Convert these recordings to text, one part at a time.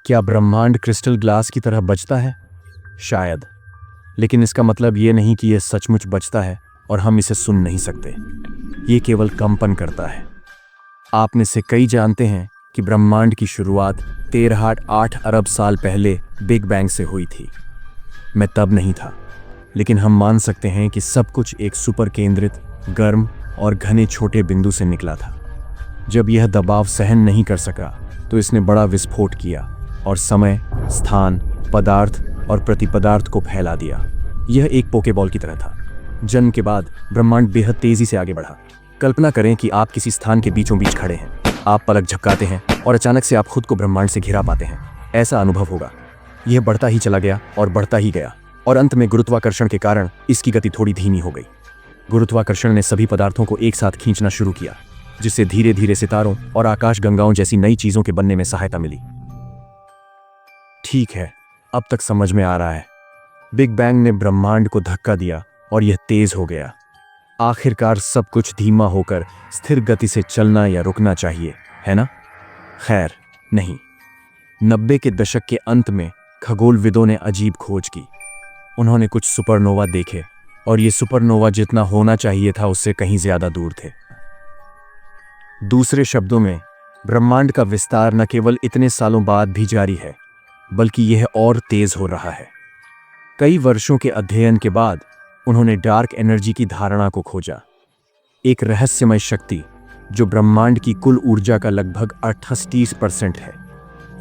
क्या ब्रह्मांड crystal glass की तरह बचता है? शायद, लेकिन इसका मतलब ये नहीं कि यह सचमुच बचता है और हम इसे सुन नहीं सकते। ये केवल कंपन करता है। आप में से कई जानते हैं कि ब्रह्मांड की शुरुआत 13.8 अरब साल पहले बिग बैंग से हुई थी। मैं तब नहीं था, लेकिन हम मान सकते हैं कि सब कुछ एक सुपर केंद्रित, गर्म और घने छोटे बिंदु से निकला था। जब यह दबाव सहन नहीं कर सका तो इसने बड़ा विस्फोट किया और समय, स्थान, पदार्थ और प्रतिपदार्थ को फैला दिया। यह एक पोकेबॉल की तरह था। जन्म के बाद ब्रह्मांड बेहद तेजी से आगे बढ़ा। कल्पना करें कि आप किसी स्थान के बीचों बीच खड़े हैं। आप पलक झपकाते हैं और अचानक से आप खुद को ब्रह्मांड से घिरा पाते हैं। ऐसा अनुभव होगा। यह बढ़ता ही चला गया और बढ़ता ही गया और अंत में गुरुत्वाकर्षण के कारण इसकी गति थोड़ी धीमी हो गई। गुरुत्वाकर्षण ने सभी पदार्थों को एक साथ खींचना शुरू किया, जिससे धीरे धीरे सितारों और आकाशगंगाओं जैसी नई चीजों के बनने में सहायता मिली। ठीक है, अब तक समझ में आ रहा है। बिग बैंग ने ब्रह्मांड को धक्का दिया और यह तेज हो गया। आखिरकार सब कुछ धीमा होकर स्थिर गति से चलना या रुकना चाहिए, है ना? खैर नहीं। 90 के दशक के अंत में खगोलविदों ने अजीब खोज की। उन्होंने कुछ सुपरनोवा देखे और ये सुपरनोवा जितना होना चाहिए था उससे कहीं ज्यादा दूर थे। दूसरे शब्दों में, ब्रह्मांड का विस्तार न केवल इतने सालों बाद भी जारी है, बल्कि यह और तेज हो रहा है। कई वर्षों के अध्ययन के बाद उन्होंने डार्क एनर्जी की धारणा को खोजा, एक रहस्यमय शक्ति जो ब्रह्मांड की कुल ऊर्जा का लगभग 38% है।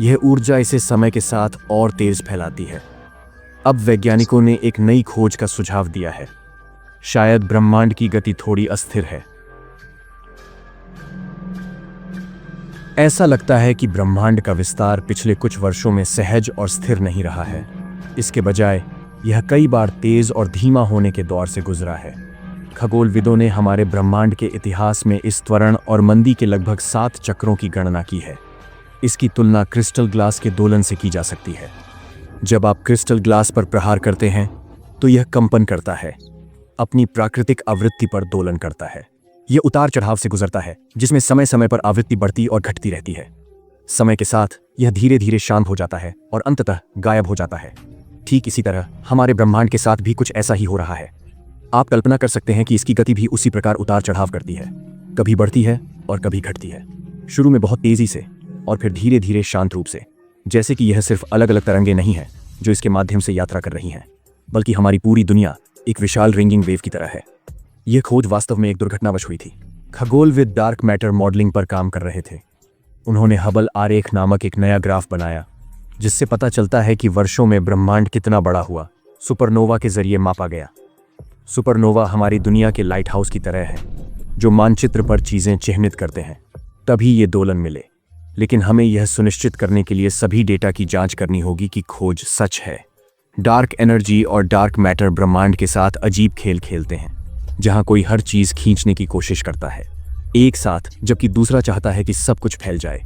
यह ऊर्जा इसे समय के साथ और तेज फैलाती है। अब वैज्ञानिकों ने एक नई खोज का सुझाव दिया है। शायद ब्रह्मांड की गति थोड़ी अस्थिर है। ऐसा लगता है कि ब्रह्मांड का विस्तार पिछले कुछ वर्षों में सहज और स्थिर नहीं रहा है। इसके बजाय यह कई बार तेज और धीमा होने के दौर से गुजरा है। खगोलविदों ने हमारे ब्रह्मांड के इतिहास में इस त्वरण और मंदी के लगभग 7 चक्रों की गणना की है। इसकी तुलना क्रिस्टल ग्लास के दोलन से की जा सकती है। जब आप क्रिस्टल ग्लास पर प्रहार करते हैं तो यह कंपन करता है, अपनी प्राकृतिक आवृत्ति पर दोलन करता है। यह उतार चढ़ाव से गुजरता है, जिसमें समय समय पर आवृत्ति बढ़ती और घटती रहती है। समय के साथ यह धीरे धीरे शांत हो जाता है और अंततः गायब हो जाता है। ठीक इसी तरह हमारे ब्रह्मांड के साथ भी कुछ ऐसा ही हो रहा है। आप कल्पना कर सकते हैं कि इसकी गति भी उसी प्रकार उतार चढ़ाव करती है, कभी बढ़ती है और कभी घटती है। शुरू में बहुत तेजी से और फिर धीरे धीरे शांत रूप से, जैसे कि यह सिर्फ अलग अलग तरंगें नहीं हैं जो इसके माध्यम से यात्रा कर रही हैं, बल्कि हमारी पूरी दुनिया एक विशाल रिंगिंग वेव की तरह है। यह खोज वास्तव में एक दुर्घटनावश हुई थी। खगोलविद डार्क मैटर मॉडलिंग पर काम कर रहे थे। उन्होंने हबल आरेख नामक एक नया ग्राफ बनाया, जिससे पता चलता है कि वर्षों में ब्रह्मांड कितना बड़ा हुआ। सुपरनोवा के जरिए मापा गया। सुपरनोवा हमारी दुनिया के लाइट हाउस की तरह है, जो मानचित्र पर चीजें चिह्नित करते हैं। तभी ये दोलन मिले। लेकिन हमें यह सुनिश्चित करने के लिए सभी डेटा की जांच करनी होगी कि खोज सच है। डार्क एनर्जी और डार्क मैटर ब्रह्मांड के साथ अजीब खेल खेलते हैं, जहां कोई हर चीज खींचने की कोशिश करता है एक साथ, जबकि दूसरा चाहता है कि सब कुछ फैल जाए।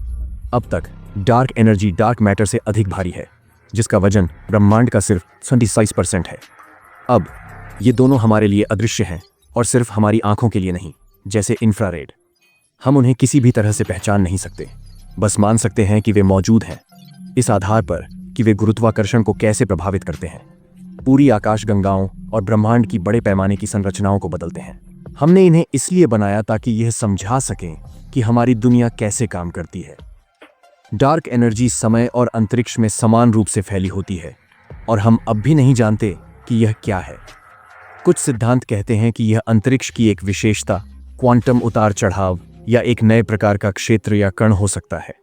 अब तक डार्क एनर्जी डार्क मैटर से अधिक भारी है, जिसका वजन ब्रह्मांड का सिर्फ 26% है। अब ये दोनों हमारे लिए अदृश्य हैं और सिर्फ हमारी आंखों के लिए नहीं, जैसे इंफ्रारेड। हम उन्हें किसी भी तरह से पहचान नहीं सकते, बस मान सकते हैं कि वे मौजूद हैं, इस आधार पर कि वे गुरुत्वाकर्षण को कैसे प्रभावित करते हैं, पूरी आकाशगंगाओं और ब्रह्मांड की बड़े पैमाने की संरचनाओं को बदलते हैं। हमने इन्हें इसलिए बनाया ताकि यह समझा सकें कि हमारी दुनिया कैसे काम करती है। डार्क एनर्जी समय और अंतरिक्ष में समान रूप से फैली होती है और हम अब भी नहीं जानते कि यह क्या है। कुछ सिद्धांत कहते हैं कि यह अंतरिक्ष की एक विशेषता, क्वांटम उतार चढ़ाव या एक नए प्रकार का क्षेत्र या कण हो सकता है।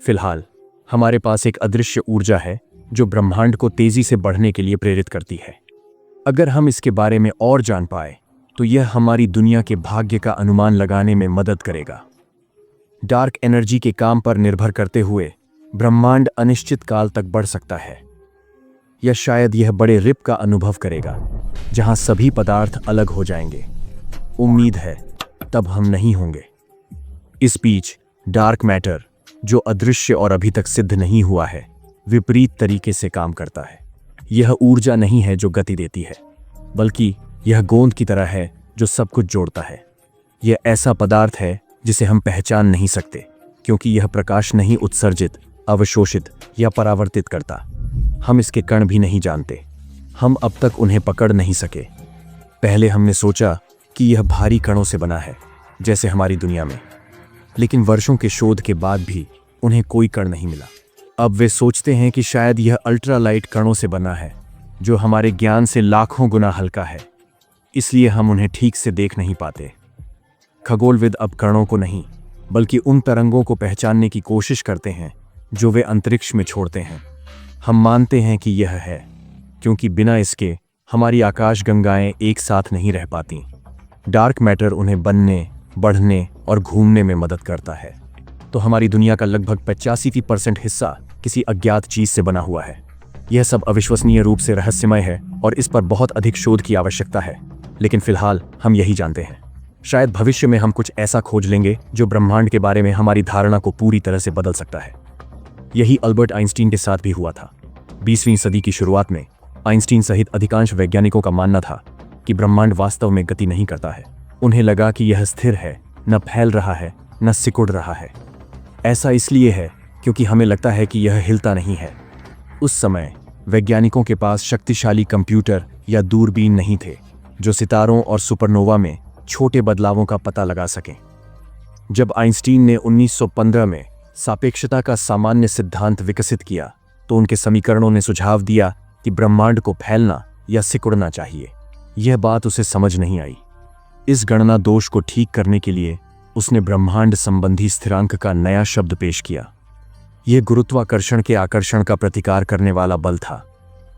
फिलहाल हमारे पास एक अदृश्य ऊर्जा है जो ब्रह्मांड को तेजी से बढ़ने के लिए प्रेरित करती है। अगर हम इसके बारे में और जान पाए तो यह हमारी दुनिया के भाग्य का अनुमान लगाने में मदद करेगा। डार्क एनर्जी के काम पर निर्भर करते हुए ब्रह्मांड अनिश्चित काल तक बढ़ सकता है, या शायद यह बड़े रिप का अनुभव करेगा जहां सभी पदार्थ अलग हो जाएंगे। उम्मीद है तब हम नहीं होंगे। इस बीच डार्क मैटर, जो अदृश्य और अभी तक सिद्ध नहीं हुआ है, विपरीत तरीके से काम करता है। यह ऊर्जा नहीं है जो गति देती है, बल्कि यह गोंद की तरह है जो सब कुछ जोड़ता है। यह ऐसा पदार्थ है जिसे हम पहचान नहीं सकते, क्योंकि यह प्रकाश नहीं उत्सर्जित, अवशोषित या परावर्तित करता। हम इसके कण भी नहीं जानते। हम अब तक उन्हें पकड़ नहीं सके। पहले हमने सोचा कि यह भारी कणों से बना है, जैसे हमारी दुनिया में, लेकिन वर्षों के शोध के बाद भी उन्हें कोई कण नहीं मिला। अब वे सोचते हैं कि शायद यह अल्ट्रालाइट कणों से बना है, जो हमारे ज्ञान से लाखों गुना हल्का है, इसलिए हम उन्हें ठीक से देख नहीं पाते। खगोलविद अब कणों को नहीं, बल्कि उन तरंगों को पहचानने की कोशिश करते हैं जो वे अंतरिक्ष में छोड़ते हैं। हम मानते हैं कि यह है, क्योंकि बिना इसके हमारी आकाशगंगाएं एक साथ नहीं रह पाती। डार्क मैटर उन्हें बनने, बढ़ने और घूमने में मदद करता है। तो हमारी दुनिया का लगभग 85% हिस्सा किसी अज्ञात चीज से बना हुआ है। यह सब अविश्वसनीय रूप से रहस्यमय है और इस पर बहुत अधिक शोध की आवश्यकता है, लेकिन फिलहाल हम यही जानते हैं। शायद भविष्य में हम कुछ ऐसा खोज लेंगे जो ब्रह्मांड के बारे में हमारी धारणा को पूरी तरह से बदल सकता है। यही अल्बर्ट आइंस्टीन के साथ भी हुआ था। 20वीं सदी की शुरुआत में आइंस्टीन सहित अधिकांश वैज्ञानिकों का मानना था कि ब्रह्मांड वास्तव में गति नहीं करता है। उन्हें लगा कि यह स्थिर है, न फैल रहा है, न सिकुड़ रहा है। ऐसा इसलिए है क्योंकि हमें लगता है कि यह हिलता नहीं है। उस समय वैज्ञानिकों के पास शक्तिशाली कंप्यूटर या दूरबीन नहीं थे जो सितारों और सुपरनोवा में छोटे बदलावों का पता लगा सकें। जब आइंस्टीन ने 1915 में सापेक्षता का सामान्य सिद्धांत विकसित किया, तो उनके समीकरणों ने सुझाव दिया कि ब्रह्मांड को फैलना या सिकुड़ना चाहिए। यह बात उसे समझ नहीं आई। इस गणना दोष को ठीक करने के लिए उसने ब्रह्मांड संबंधी स्थिरांक का नया शब्द पेश किया। यह गुरुत्वाकर्षण के आकर्षण का प्रतिकार करने वाला बल था।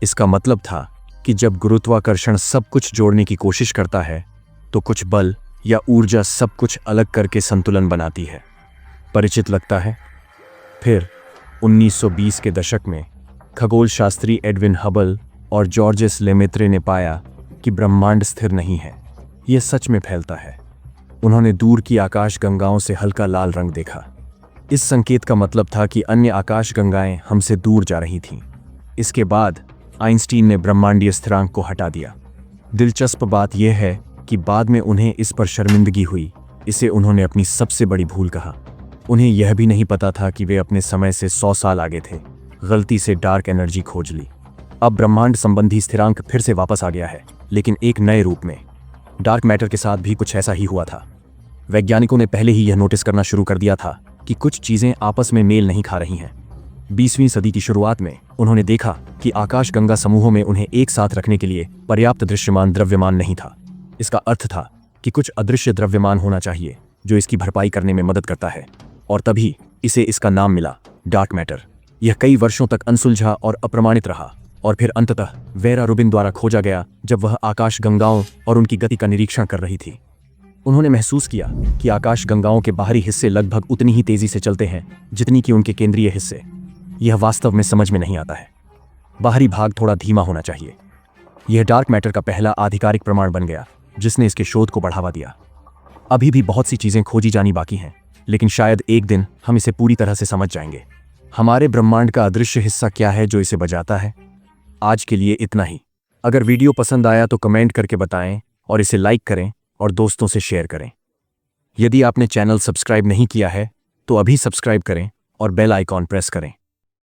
इसका मतलब था कि जब गुरुत्वाकर्षण सब कुछ जोड़ने की कोशिश करता है, तो कुछ बल या ऊर्जा सब कुछ अलग करके संतुलन बनाती है। परिचित लगता है? फिर 1920 के दशक में खगोल शास्त्री एडविन हबल और जॉर्जेस लेमेत्रे ने पाया कि ब्रह्मांड स्थिर नहीं है, यह सच में फैलता है। उन्होंने दूर की आकाशगंगाओं से हल्का लाल रंग देखा। इस संकेत का मतलब था कि अन्य आकाशगंगाएं हमसे दूर जा रही थीं। इसके बाद आइंस्टीन ने ब्रह्मांडीय स्थिरांक को हटा दिया। दिलचस्प बात यह है कि बाद में उन्हें इस पर शर्मिंदगी हुई। इसे उन्होंने अपनी सबसे बड़ी भूल कहा। उन्हें यह भी नहीं पता था कि वे अपने समय से 100 साल आगे थे। गलती से डार्क एनर्जी खोज ली। अब ब्रह्मांड संबंधी स्थिरांक फिर से वापस आ गया है, लेकिन एक नए रूप में। डार्क मैटर के साथ भी कुछ ऐसा ही हुआ था। वैज्ञानिकों ने पहले ही यह नोटिस करना शुरू कर दिया था कि कुछ चीजें आपस में मेल नहीं खा रही हैं। 20वीं सदी की शुरुआत में उन्होंने देखा कि आकाशगंगा समूहों में उन्हें एक साथ रखने के लिए पर्याप्त दृश्यमान द्रव्यमान नहीं था। इसका अर्थ था कि कुछ अदृश्य द्रव्यमान होना चाहिए जो इसकी भरपाई करने में मदद करता है, और तभी इसे इसका नाम मिला, डार्क मैटर। यह कई वर्षों तक अनसुलझा और अप्रमाणित रहा, और फिर अंततः वेरा रुबिन द्वारा खोजा गया जब वह आकाशगंगाओं और उनकी गति का निरीक्षण कर रही थी। उन्होंने महसूस किया कि आकाशगंगाओं के बाहरी हिस्से लगभग उतनी ही तेजी से चलते हैं जितनी कि उनके केंद्रीय हिस्से। यह वास्तव में समझ में नहीं आता है। बाहरी भाग थोड़ा धीमा होना चाहिए। यह डार्क मैटर का पहला आधिकारिक प्रमाण बन गया, जिसने इसके शोध को बढ़ावा दिया। अभी भी बहुत सी चीजें खोजी जानी बाकी हैं, लेकिन शायद एक दिन हम इसे पूरी तरह से समझ जाएंगे। हमारे ब्रह्मांड का अदृश्य हिस्सा क्या है जो इसे बजाता है? आज के लिए इतना ही। अगर वीडियो पसंद आया तो कमेंट करके बताएं और इसे लाइक करें और दोस्तों से शेयर करें। यदि आपने चैनल सब्सक्राइब नहीं किया है तो अभी सब्सक्राइब करें और बेल आइकॉन प्रेस करें।